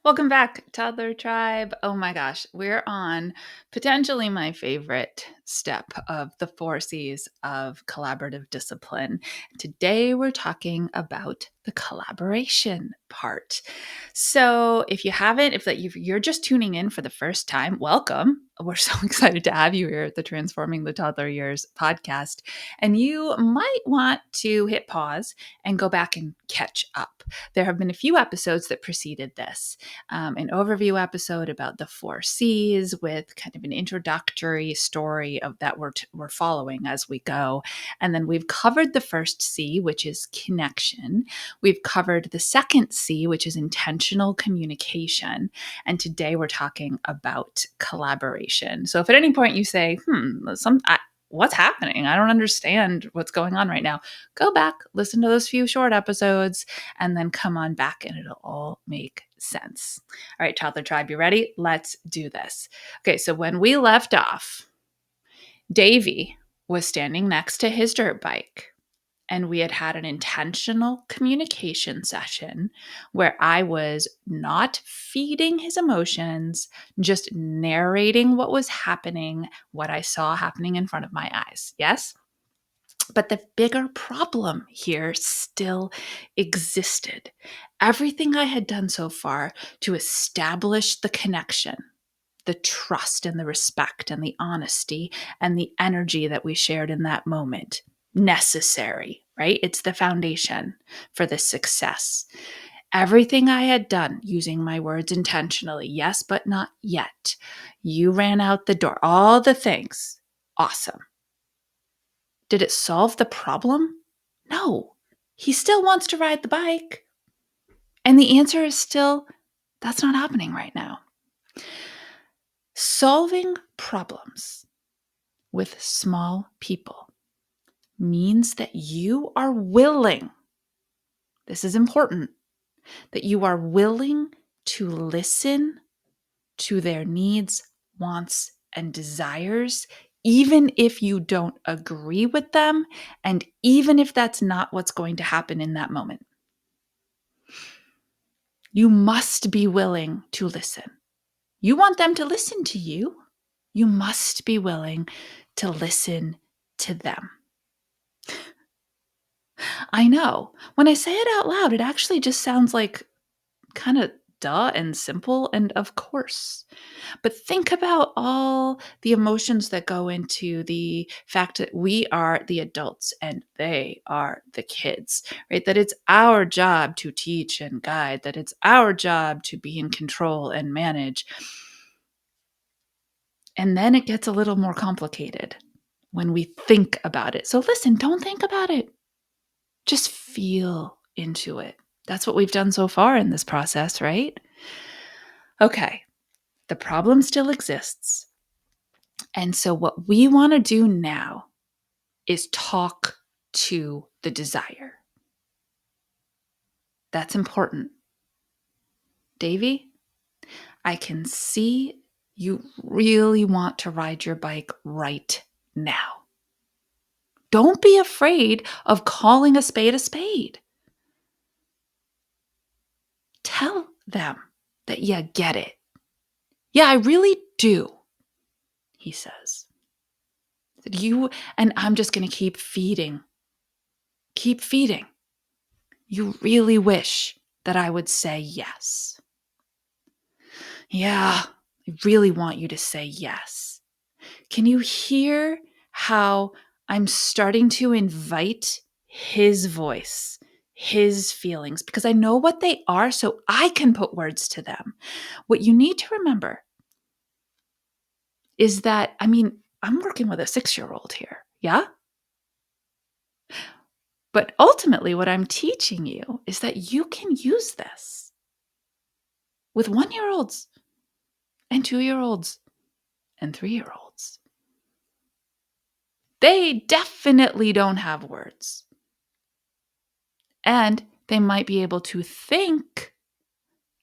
Welcome back, Toddler Tribe. Oh my gosh, we're on potentially my favorite step of the 4 C's of collaborative discipline. Today, we're talking about the collaboration part. So, if you're just tuning in for the first time, welcome. We're so excited to have you here at the Transforming the Toddler Years podcast. And you might want to hit pause and go back and catch up. There have been a few episodes that preceded this. An overview episode about the 4 C's with kind of an introductory story of that we're following as we go. And then we've covered the first C, which is connection. We've covered the second C, which is intentional communication. And today we're talking about collaboration. So if at any point you say, what's happening? I don't understand what's going on right now. Go back, listen to those few short episodes, and then come on back and it'll all make sense. All right, Toddler Tribe, you ready? Let's do this. Okay, so when we left off, Davy was standing next to his dirt bike, and we had an intentional communication session where I was not feeding his emotions, just narrating what was happening, what I saw happening in front of my eyes. Yes? But the bigger problem here still existed. Everything I had done so far to establish the connection, the trust and the respect and the honesty and the energy that we shared in that moment, necessary, right? It's the foundation for this success. Everything I had done using my words intentionally, yes, but not yet. You ran out the door, all the things. Awesome. Did it solve the problem? No. He still wants to ride the bike. And the answer is still, that's not happening right now. Solving problems with small people means that you are willing, this is important, that you are willing to listen to their needs, wants, and desires, even if you don't agree with them, and even if that's not what's going to happen in that moment. You must be willing to listen. You want them to listen to you. You must be willing to listen to them. I know. When I say it out loud, it actually just sounds like kind of duh and simple and of course. But think about all the emotions that go into the fact that we are the adults and they are the kids, right? That it's our job to teach and guide, that it's our job to be in control and manage. And then it gets a little more complicated when we think about it. So listen, don't think about it. Just feel into it. That's what we've done so far in this process, right? Okay, the problem still exists. And so what we want to do now is talk to the desire. That's important. Davy, I can see you really want to ride your bike right now. Don't be afraid of calling a spade a spade. Tell them that you get it. Yeah, I really do, he says. You and I'm just going to keep feeding. Keep feeding. You really wish that I would say yes. Yeah, I really want you to say yes. Can you hear how I'm starting to invite his voice, his feelings, because I know what they are, so I can put words to them. What you need to remember is that, I'm working with a 6-year-old here, yeah? But ultimately, what I'm teaching you is that you can use this with 1-year-olds and 2-year-olds and 3-year-olds. They definitely don't have words. And they might be able to think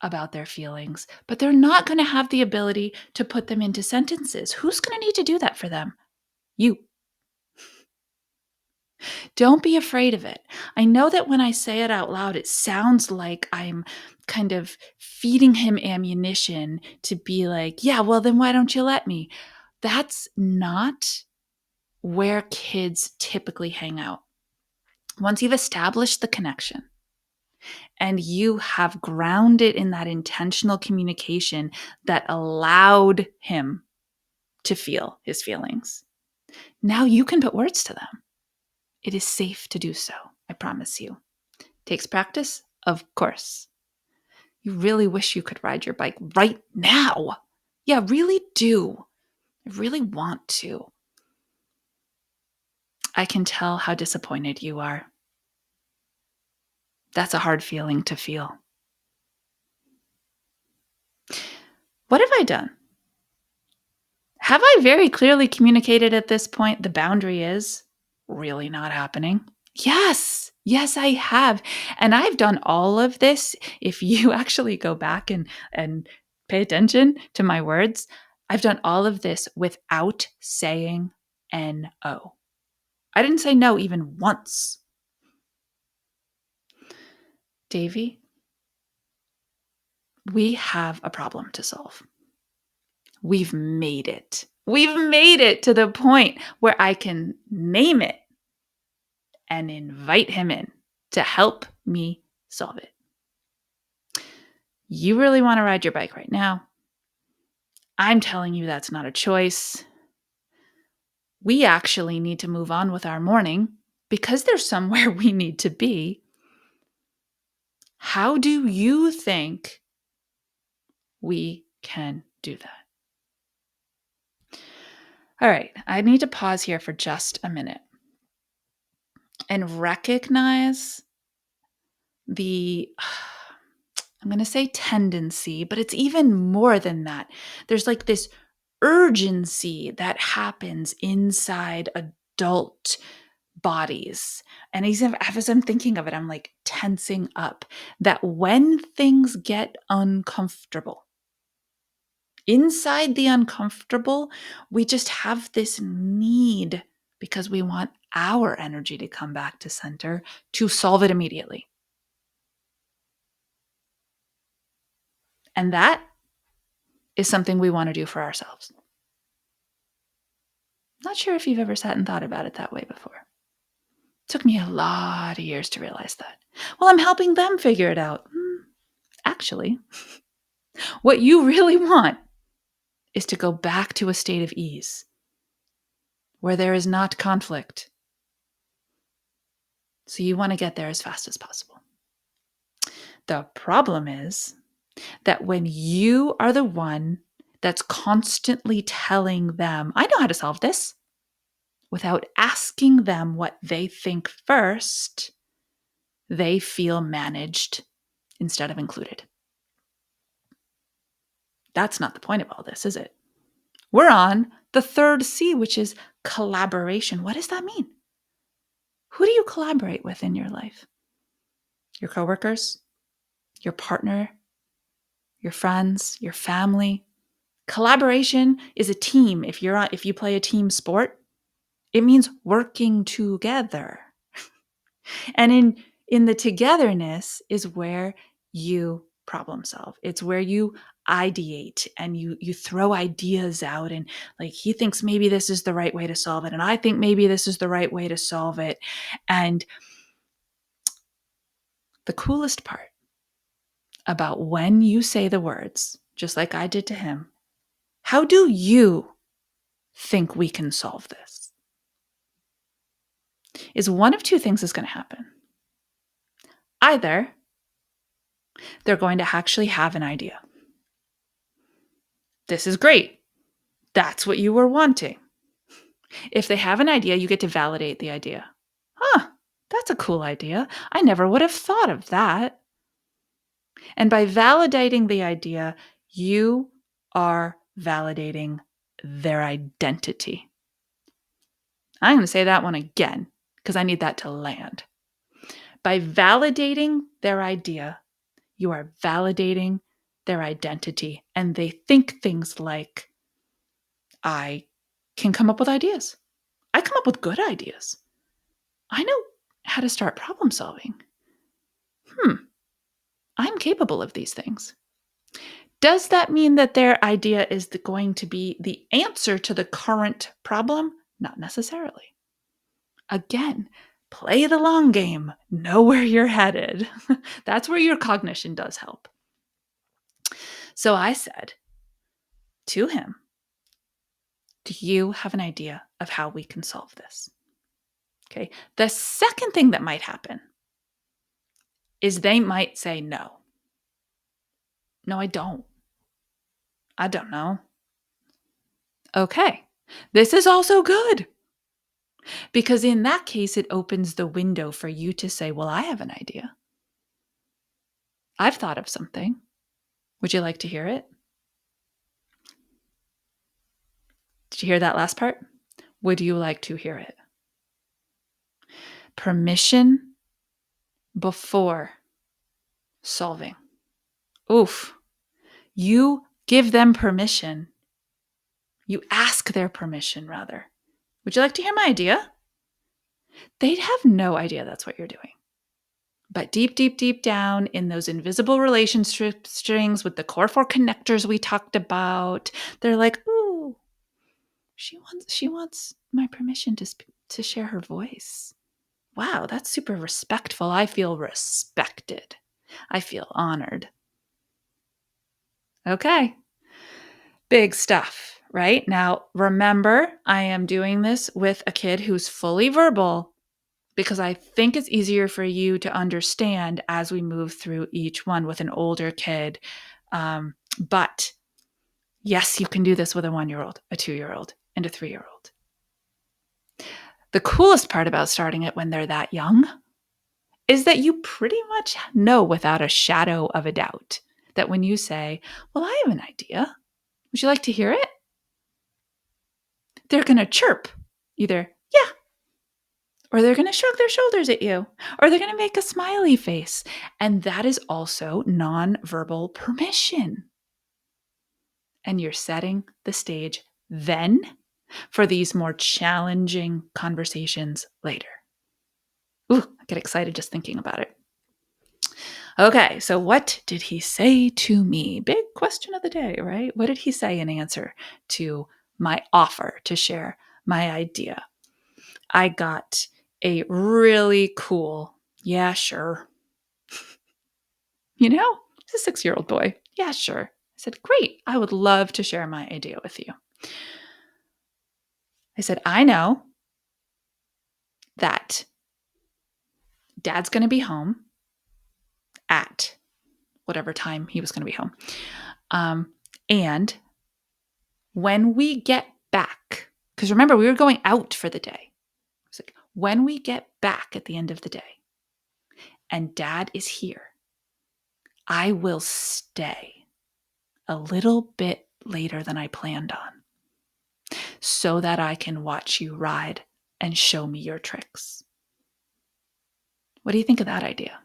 about their feelings, but they're not going to have the ability to put them into sentences. Who's going to need to do that for them? You. Don't be afraid of it. I know that when I say it out loud, it sounds like I'm kind of feeding him ammunition to be like, yeah, well, then why don't you let me? That's not where kids typically hang out. Once you've established the connection and you have grounded in that intentional communication that allowed him to feel his feelings, now you can put words to them. It is safe to do so, I promise you. Takes practice? Of course. You really wish you could ride your bike right now. Yeah, really do. I really want to. I can tell how disappointed you are. That's a hard feeling to feel. What have I done? Have I very clearly communicated at this point the boundary is really not happening? Yes. Yes, I have. And I've done all of this. If you actually go back and pay attention to my words, I've done all of this without saying no. I didn't say no even once. Davy, we have a problem to solve. We've made it. We've made it to the point where I can name it and invite him in to help me solve it. You really want to ride your bike right now? I'm telling you that's not a choice. We actually need to move on with our morning because there's somewhere we need to be. How do you think we can do that? All right, I need to pause here for just a minute and recognize the, I'm going to say tendency, but it's even more than that. There's like this urgency that happens inside adult bodies. And as I'm thinking of it, I'm like tensing up that when things get uncomfortable, inside the uncomfortable, we just have this need because we want our energy to come back to center to solve it immediately. And that is something we want to do for ourselves. Not sure if you've ever sat and thought about it that way before. It took me a lot of years to realize that. Well, I'm helping them figure it out. Actually, what you really want is to go back to a state of ease where there is not conflict. So you want to get there as fast as possible. The problem is that when you are the one that's constantly telling them, I know how to solve this, without asking them what they think first, they feel managed instead of included. That's not the point of all this, is it? We're on the third C, which is collaboration. What does that mean? Who do you collaborate with in your life? Your coworkers, your partner, your friends, your family. Collaboration is a team. If you play a team sport, it means working together. And in the togetherness is where you problem solve. It's where you ideate and you throw ideas out, and like he thinks maybe this is the right way to solve it and I think maybe this is the right way to solve it. And the coolest part about when you say the words, just like I did to him, how do you think we can solve this? Is one of two things is going to happen. Either they're going to actually have an idea. This is great. That's what you were wanting. If they have an idea, you get to validate the idea. Huh, that's a cool idea. I never would have thought of that. And by validating the idea, you are validating their identity. I'm going to say that one again because I need that to land. By validating their idea, you are validating their identity. And they think things like, I can come up with ideas. I come up with good ideas. I know how to start problem solving. I'm capable of these things. Does that mean that their idea is going to be the answer to the current problem? Not necessarily. Again, play the long game. Know where you're headed. That's where your cognition does help. So I said to him, do you have an idea of how we can solve this? Okay. The second thing that might happen is they might say no. No, I don't. I don't know. Okay. This is also good. Because in that case, it opens the window for you to say, well, I have an idea. I've thought of something. Would you like to hear it? Did you hear that last part? Would you like to hear it? Permission before solving. Oof. You give them permission. You ask their permission, rather. Would you like to hear my idea? They'd have no idea that's what you're doing. But deep, deep, deep down in those invisible relationship strings with the core four connectors we talked about, they're like, ooh, she wants my permission to share her voice. Wow, that's super respectful. I feel respected. I feel honored. Okay. Big stuff, right? Now, remember, I am doing this with a kid who's fully verbal because I think it's easier for you to understand as we move through each one with an older kid. But yes, you can do this with a 1-year-old, a 2-year-old, and a 3-year-old. The coolest part about starting it when they're that young is that you pretty much know without a shadow of a doubt that when you say, well, I have an idea. Would you like to hear it? They're going to chirp either, yeah, or they're going to shrug their shoulders at you, or they're going to make a smiley face. And that is also nonverbal permission. And you're setting the stage then for these more challenging conversations later. Ooh, I get excited just thinking about it. Okay, so what did he say to me? Big question of the day, right? What did he say in answer to my offer to share my idea? I got a really cool, yeah, sure. You know, he's a 6-year-old boy. Yeah, sure. I said, great. I would love to share my idea with you. I said, I know that Dad's going to be home at whatever time he was going to be home. And when we get back, because remember, we were going out for the day. It's like, when we get back at the end of the day and Dad is here, I will stay a little bit later than I planned on so that I can watch you ride and show me your tricks. What do you think of that idea?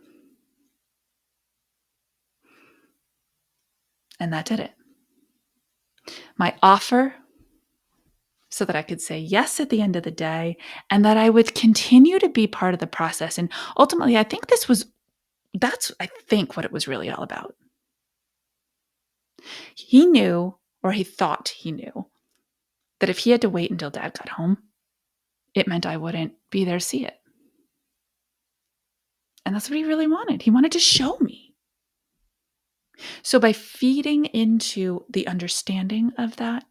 And that did it. My offer, so that I could say yes at the end of the day and that I would continue to be part of the process. And ultimately, I think that's what it was really all about. He knew, or he thought he knew, that if he had to wait until Dad got home, it meant I wouldn't be there to see it. And that's what he really wanted. He wanted to show me. So by feeding into the understanding of that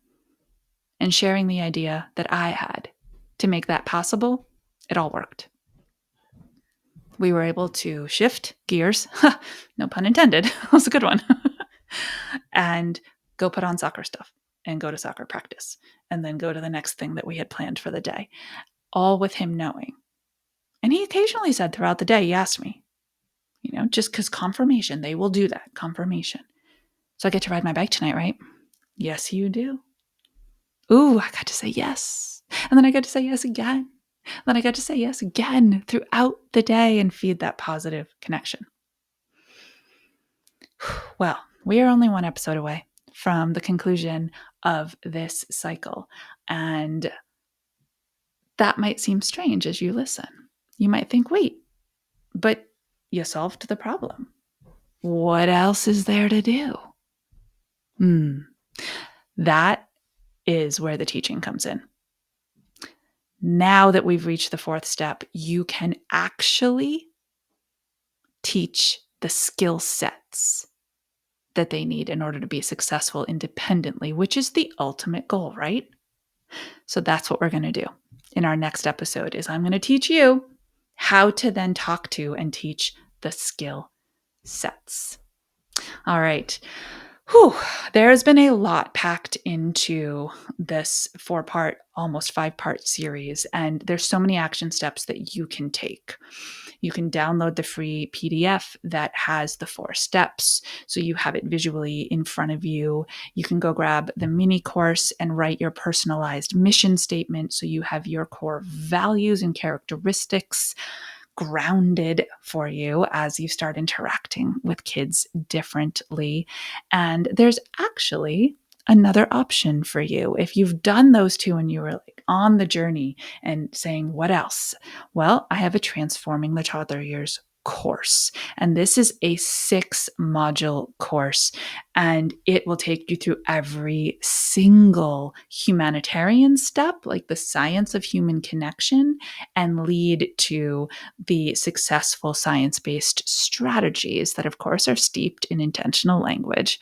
and sharing the idea that I had to make that possible, it all worked. We were able to shift gears, no pun intended, that was a good one, and go put on soccer stuff and go to soccer practice and then go to the next thing that we had planned for the day, all with him knowing. And he occasionally said throughout the day, he asked me, just because confirmation, they will do that, confirmation. So I get to ride my bike tonight, right? Yes, you do. Ooh, I got to say yes. And then I got to say yes again. Then I got to say yes again throughout the day and feed that positive connection. Well, we are only one episode away from the conclusion of this cycle. And that might seem strange as you listen. You might think, wait, but you solved the problem. What else is there to do? That is where the teaching comes in. Now that we've reached the fourth step, you can actually teach the skill sets that they need in order to be successful independently, which is the ultimate goal, right? So that's what we're going to do in our next episode is I'm going to teach you how to then talk to and teach the skill sets. All right. Whew, there's been a lot packed into this 4-part, almost 5-part series, and there's so many action steps that you can take. You can download the free PDF that has the 4 steps, so you have it visually in front of you. You can go grab the mini course and write your personalized mission statement, so you have your core values and characteristics grounded for you as you start interacting with kids differently. And there's actually another option for you. If you've done those 2 and you were like on the journey and saying, what else? Well, I have a Transforming the Toddler Years course. And this is a 6-module course, and it will take you through every single humanitarian step, like the science of human connection, and lead to the successful science-based strategies that, of course, are steeped in intentional language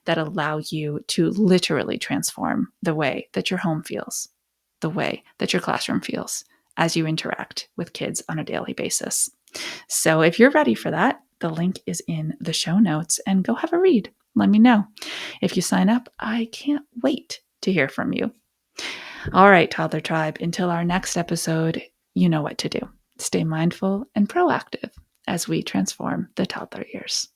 that allow you to literally transform the way that your home feels, the way that your classroom feels as you interact with kids on a daily basis. So if you're ready for that, the link is in the show notes, and go have a read. Let me know. If you sign up, I can't wait to hear from you. All right, Toddler Tribe, until our next episode, you know what to do. Stay mindful and proactive as we transform the toddler years.